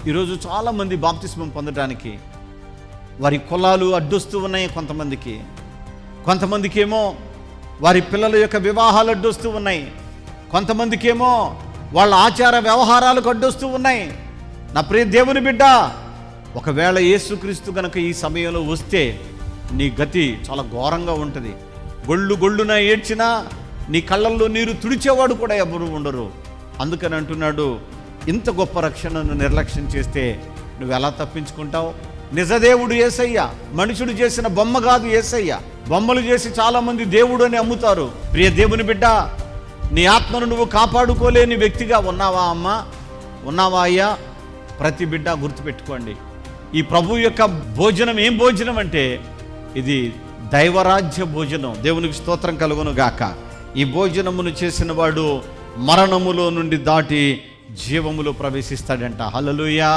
ఈరోజు చాలామంది బాప్తిస్మం పొందడానికి వారి కులాలు అడ్డొస్తూ ఉన్నాయి. కొంతమందికి ఏమో వారి పిల్లల యొక్క వివాహాలు అడ్డొస్తూ ఉన్నాయి. కొంతమందికి ఏమో వాళ్ళ ఆచార వ్యవహారాలకు అడ్డొస్తూ ఉన్నాయి. నా ప్రియ దేవుని బిడ్డ, ఒకవేళ యేసుక్రీస్తు కనుక ఈ సమయంలో వస్తే నీ గతి చాలా ఘోరంగా ఉంటుంది. గొళ్ళున ఏడ్చినా నీ కళ్ళల్లో నీరు తుడిచేవాడు కూడా ఎవరు ఉండరు. అందుకని అంటున్నాడు, ఇంత గొప్ప రక్షణను నిర్లక్ష్యం చేస్తే నువ్వు ఎలా తప్పించుకుంటావు? నిజదేవుడు యేసయ్య, మనుషుడు చేసిన బొమ్మ కాదు యేసయ్య. బొమ్మలు చేసి చాలామంది దేవుడు అని అమ్ముతారు. ప్రియ దేవుని బిడ్డ, నీ ఆత్మను నువ్వు కాపాడుకోలేని వ్యక్తిగా ఉన్నావా అమ్మా? ఉన్నావా అయ్యా? ప్రతి బిడ్డ గుర్తుపెట్టుకోండి, ఈ ప్రభు యొక్క భోజనం ఏం భోజనం అంటే ఇది దైవరాజ్య భోజనం. దేవునికి స్తోత్రం కలుగును గాక. ఈ భోజనమును చేసిన వాడు మరణములో నుండి దాటి జీవములో ప్రవేశిస్తాడంట. హల్లెలూయా.